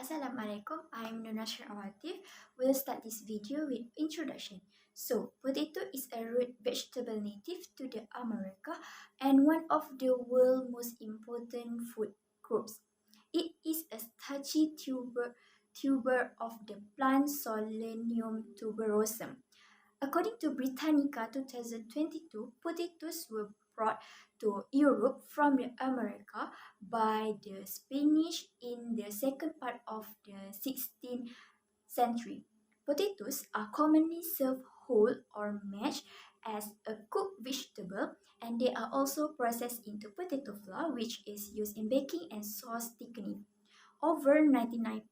Assalamualaikum, I'm Nuna Sharawatif. We'll start this video with introduction. So, potato is a root vegetable native to the America and one of the world's most important food groups. It is a starchy tuber of the plant Solanum tuberosum. According to Britannica 2022, potatoes were brought to Europe from the America by the Spanish in the second part of the 16th century. Potatoes are commonly served whole or mashed as a cooked vegetable, and they are also processed into potato flour, which is used in baking and sauce thickening. Over 99%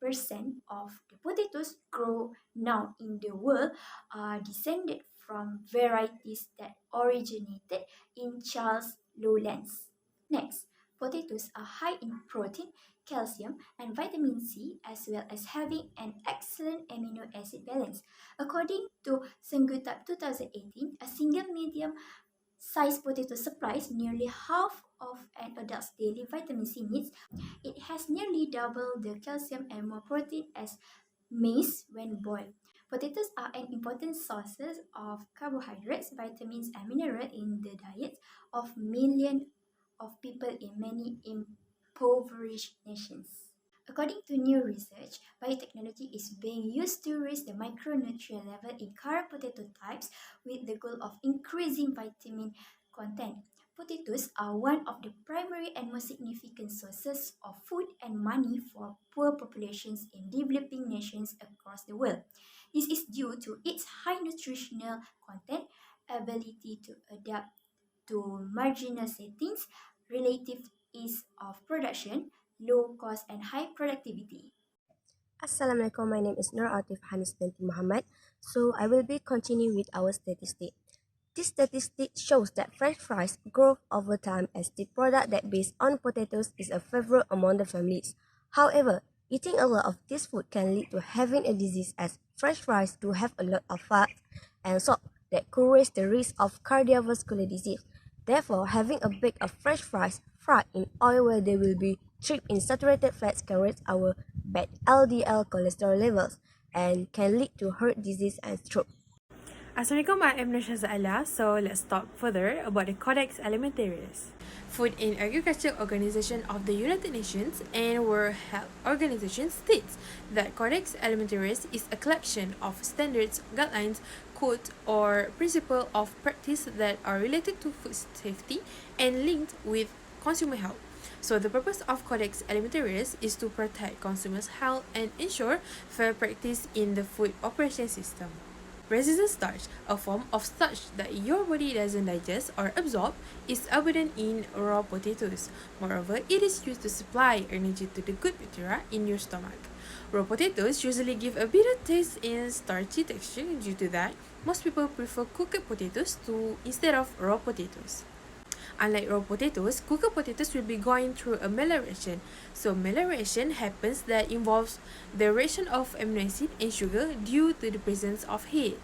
of the potatoes grown now in the world are descended from varieties that originated in Charles lowlands. Next, potatoes are high in protein, calcium, and vitamin C, as well as having an excellent amino acid balance. According to Sengutap 2018, a single medium sized potato supplies nearly half of an adult's daily vitamin C needs. It has nearly double the calcium and more protein as maize when boiled. Potatoes are an important source of carbohydrates, vitamins, and minerals in the diets of millions of people in many impoverished nations. According to new research, biotechnology is being used to raise the micronutrient level in current potato types with the goal of increasing vitamin content. Potatoes are one of the primary and most significant sources of food and money for poor populations in developing nations across the world. This is due to its high nutritional content, ability to adapt to marginal settings, relative ease of production, low cost, and high productivity. Assalamualaikum, my name is Nur Atif Hanis binti Muhammad. So I will be continuing with our statistic. This statistic shows that French fries grow over time as the product that based on potatoes is a favorite among the families. However, eating a lot of this food can lead to having a disease as French fries do have a lot of fat and salt that could raise the risk of cardiovascular disease. Therefore, having a bag of French fries fried in oil where they will be tripped in saturated fats can raise our bad LDL cholesterol levels and can lead to heart disease and stroke. Assalamualaikum, I am Nasha Za'ala. So let's talk further about the Codex Alimentarius. Food and Agriculture Organization of the United Nations and World Health Organization states that Codex Alimentarius is a collection of standards, guidelines, codes, or principles of practice that are related to food safety and linked with consumer health. So the purpose of Codex Alimentarius is to protect consumers' health and ensure fair practice in the food operation system. Resistant starch, a form of starch that your body doesn't digest or absorb, is abundant in raw potatoes. Moreover, it is used to supply energy to the good bacteria in your stomach. Raw potatoes usually give a bitter taste and starchy texture. Due to that, most people prefer cooked potatoes instead of raw potatoes. Unlike raw potatoes, cooked potatoes will be going through a Maillard reaction. So Maillard reaction happens that involves the reaction of amino acid and sugar due to the presence of heat.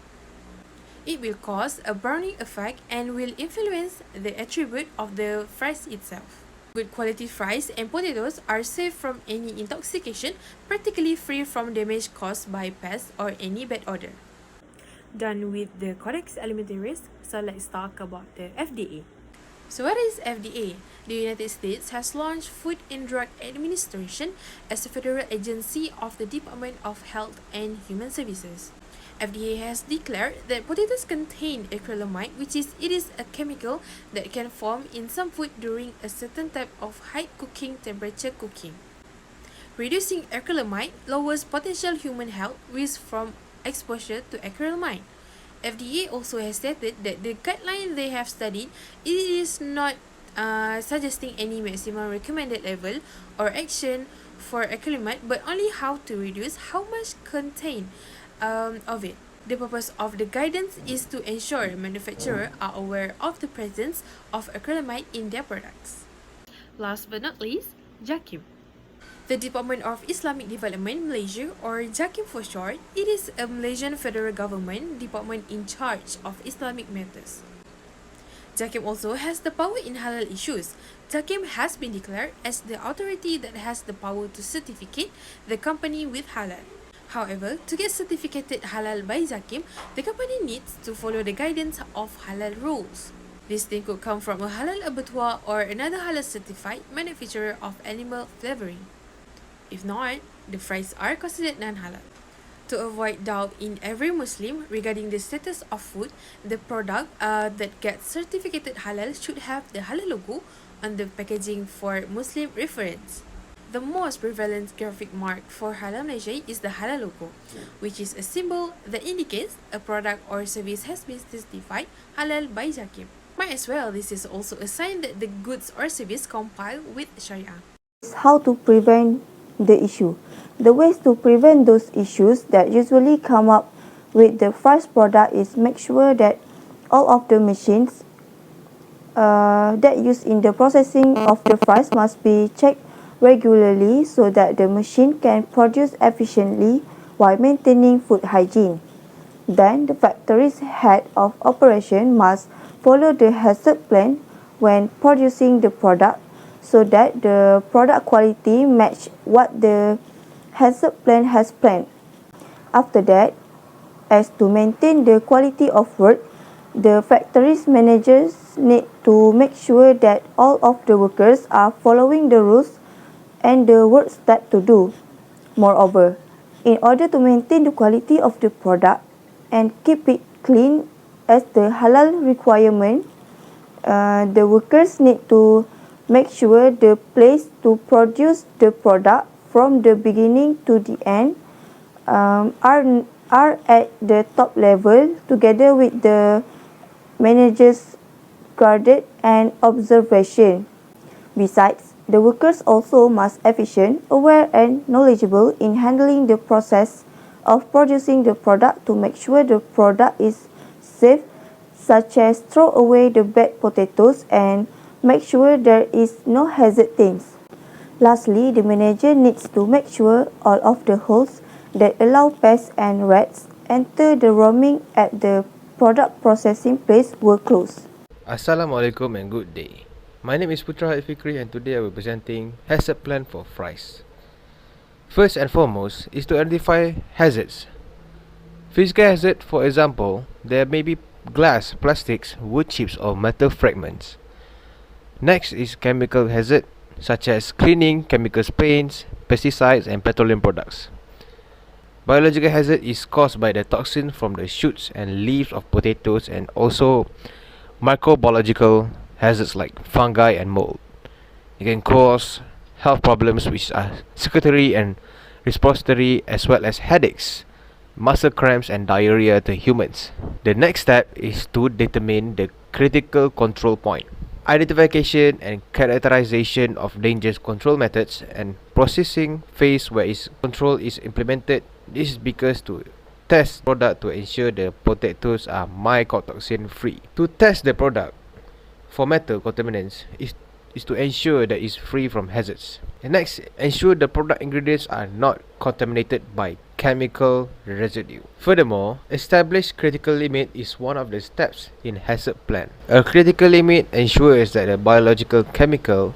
It will cause a browning effect and will influence the attribute of the fries itself. Good quality fries and potatoes are safe from any intoxication, practically free from damage caused by pests or any bad odor. Done with the Codex Alimentarius, so let's talk about the FDA. So what is FDA? The United States has launched Food and Drug Administration as a federal agency of the Department of Health and Human Services. FDA has declared that potatoes contain acrylamide, which is a chemical that can form in some food during a certain type of high cooking temperature cooking. Reducing acrylamide lowers potential human health risk from exposure to acrylamide. FDA also has stated that the guideline they have studied it is not suggesting any maximum recommended level or action for acrylamide, but only how to reduce how much contain of it. The purpose of the guidance is to ensure manufacturers are aware of the presence of acrylamide in their products. Last but not least, JAKIM. The Department of Islamic Development Malaysia, or JAKIM for short, it is a Malaysian federal government department in charge of Islamic matters. Jakim also has the power in halal issues. Jakim has been declared as the authority that has the power to certificate the company with halal. However, to get certificated halal by Jakim, the company needs to follow the guidance of halal rules. This thing could come from a halal abattoir or another halal certified manufacturer of animal flavoring. If not, the fries are considered non-halal. To avoid doubt in every Muslim regarding the status of food, the product that gets certificated halal should have the halal logo on the packaging for Muslim reference. The most prevalent graphic mark for Halal Malaysia is the halal logo, which is a symbol that indicates a product or service has been certified halal by Jakim. Might as well, this is also a sign that the goods or service comply with Sharia. How to prevent the issue. The ways to prevent those issues that usually come up with the first product is make sure that all of the machines that used in the processing of the fries must be checked regularly so that the machine can produce efficiently while maintaining food hygiene. Then the factory's head of operation must follow the hazard plan when producing the product so that the product quality match what the hazard plan has planned. After that, as to maintain the quality of work, the factory's managers need to make sure that all of the workers are following the rules and the work step to do. Moreover, in order to maintain the quality of the product and keep it clean as the halal requirement, the workers need to make sure the place to produce the product from the beginning to the end are at the top level together with the managers guarded and observation. Besides, the workers also must efficient, aware and knowledgeable in handling the process of producing the product to make sure the product is safe, such as throw away the bad potatoes and make sure there is no hazard things. Lastly, the manager needs to make sure all of the holes that allow pests and rats enter the roaming at the product processing place were closed. Assalamualaikum and good day. My name is Putra Fikri and today I will be presenting hazard plan for fries. First and foremost is to identify hazards. Physical hazard, for example, there may be glass, plastics, wood chips or metal fragments. Next is chemical hazard such as cleaning, chemical paints, pesticides and petroleum products. Biological hazard is caused by the toxin from the shoots and leaves of potatoes and also microbiological hazards like fungi and mold. It can cause health problems which are circulatory and respiratory as well as headaches, muscle cramps and diarrhea to humans. The next step is to determine the critical control point. Identification and characterization of dangerous control methods and processing phase where control is implemented. This is because to test product to ensure the potatoes are mycotoxin free. To test the product for metal contaminants is to ensure that it's free from hazards. And next, ensure the product ingredients are not contaminated by chemical residue. Furthermore, establish critical limit is one of the steps in hazard plan. A critical limit ensures that a biological, chemical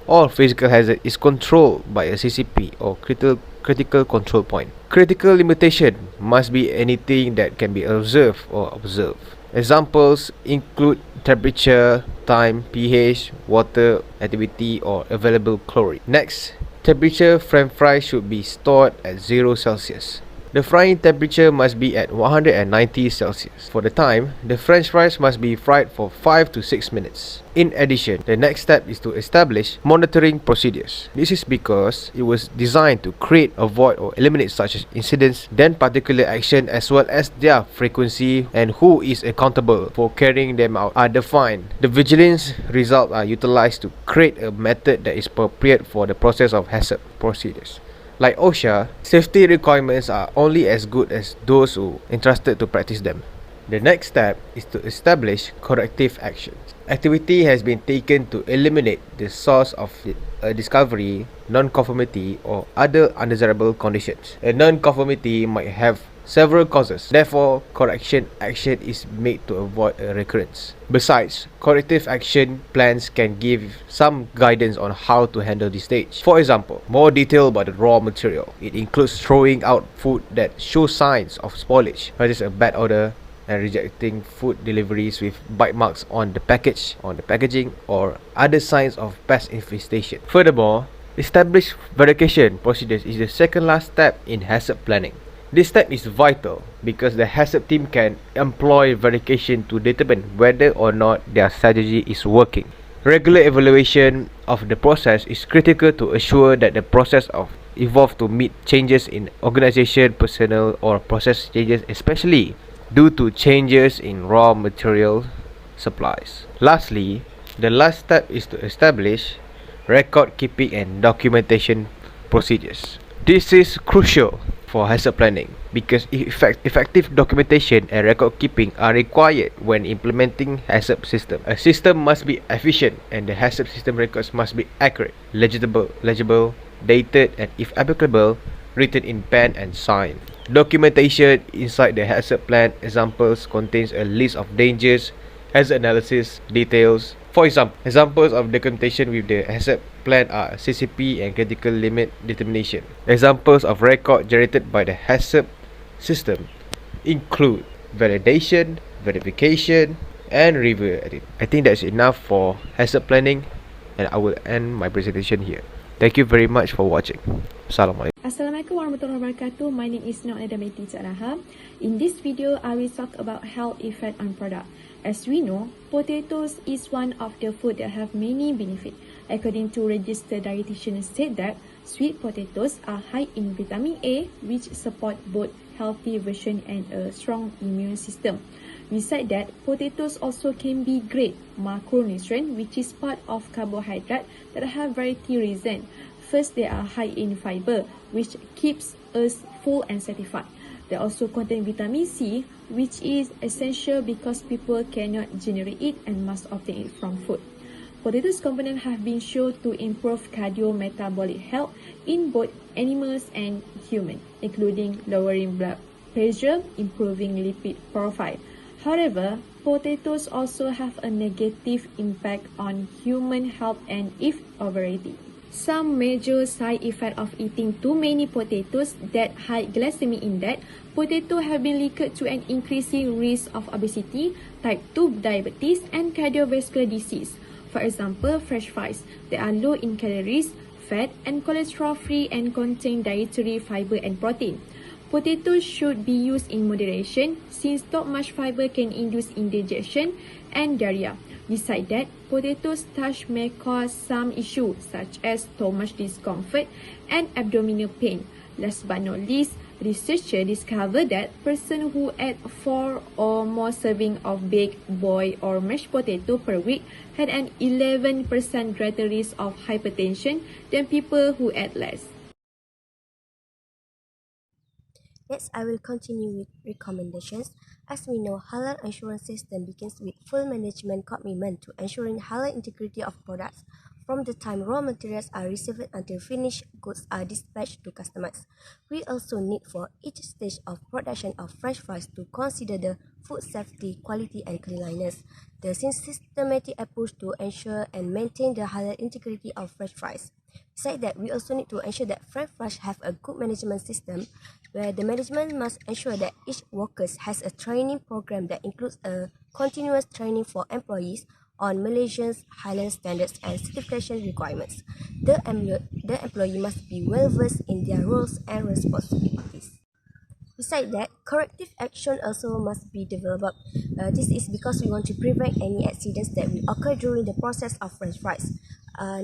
or physical hazard is controlled by a CCP or critical control point. Critical limitation must be anything that can be observed or observed. Examples include temperature, time, pH, water, activity or available chlorine. Next, temperature frame fry should be stored at 0 Celsius. The frying temperature must be at 190 Celsius. For the time, the French fries must be fried for 5 to 6 minutes. In addition, the next step is to establish monitoring procedures. This is because it was designed to create, avoid or eliminate such incidents, then particular action as well as their frequency and who is accountable for carrying them out are defined. The vigilance results are utilized to create a method that is appropriate for the process of hazard procedures. Like OSHA, safety requirements are only as good as those who entrusted to practice them. The next step is to establish corrective actions. Activity has been taken to eliminate the source of a discovery, non-conformity, or other undesirable conditions. A non-conformity might have several causes. Therefore, correction action is made to avoid a recurrence. Besides, corrective action plans can give some guidance on how to handle this stage. For example, more detail about the raw material. It includes throwing out food that show signs of spoilage, such as a bad odor, and rejecting food deliveries with bite marks on the packaging, or other signs of pest infestation. Furthermore, establish verification procedures is the second last step in hazard planning. This step is vital because the hazard team can employ verification to determine whether or not their strategy is working. Regular evaluation of the process is critical to assure that the process of evolve to meet changes in organization, personnel, or process changes, especially due to changes in raw material supplies. Lastly, the last step is to establish record keeping and documentation procedures. This is crucial for hazard planning because effective documentation and record keeping are required when implementing hazard system. A system must be efficient and the hazard system records must be accurate, legible, dated, and if applicable, written in pen and signed. Documentation inside the hazard plan examples contains a list of dangers, hazard analysis, details. For example, examples of documentation with the hazard plan are CCP and critical limit determination. Examples of record generated by the hazard system include validation, verification, and review. I think that's enough for hazard planning, and I will end my presentation here. Thank you very much for watching. Assalamualaikum. Assalamualaikum warahmatullahi wabarakatuh. My name is Nur Adamati Caraha. In this video, I will talk about health effect on product. As we know, potatoes is one of the food that have many benefits. According to registered dietitians said that sweet potatoes are high in vitamin A, which support both healthy version and a strong immune system. Besides that, potatoes also can be great macronutrient, which is part of carbohydrate that have variety reason. First, they are high in fiber, which keeps us full and satisfied. They also contain vitamin C, which is essential because people cannot generate it and must obtain it from food. Potatoes components have been shown to improve cardiometabolic health in both animals and humans, including lowering blood pressure, improving lipid profile. However, potatoes also have a negative impact on human health and if overeating. Some major side effects of eating too many potatoes that high glycemic index. Potato have been linked to an increasing risk of obesity, type 2 diabetes, and cardiovascular disease. For example, fresh fries. They are low in calories, fat, and cholesterol free and contain dietary fiber and protein. Potatoes should be used in moderation since too much fiber can induce indigestion and diarrhea. Besides that, potato starch may cause some issues such as stomach discomfort and abdominal pain. Last but not least, researchers discovered that persons who ate 4 or more servings of baked, boiled, or mashed potato per week had an 11% greater risk of hypertension than people who ate less. Next, I will continue with recommendations. As we know, Halal insurance system begins with full management commitment to ensuring halal integrity of products from the time raw materials are received until finished goods are dispatched to customers. We also need for each stage of production of French fries to consider the food safety, quality, and cleanliness. The systematic approach to ensure and maintain the halal integrity of French fries. Besides that, we also need to ensure that French fries have a good management system where the management must ensure that each worker has a training program that includes a continuous training for employees on Malaysia's Halal standards and certification requirements. The employee must be well versed in their roles and responsibilities. Besides that, corrective action also must be developed. This is because we want to prevent any accidents that will occur during the process of French fries.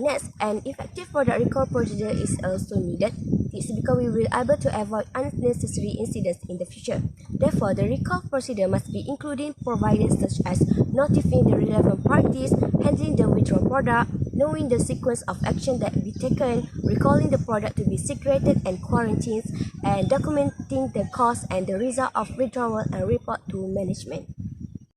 Next, an effective product recall procedure is also needed. This is because we will be able to avoid unnecessary incidents in the future. Therefore, the recall procedure must be including provided such as notifying the relevant parties, handling the withdrawal product, knowing the sequence of action that will be taken, recalling the product to be secreted and quarantined, and documenting the cause and the result of withdrawal and report to management.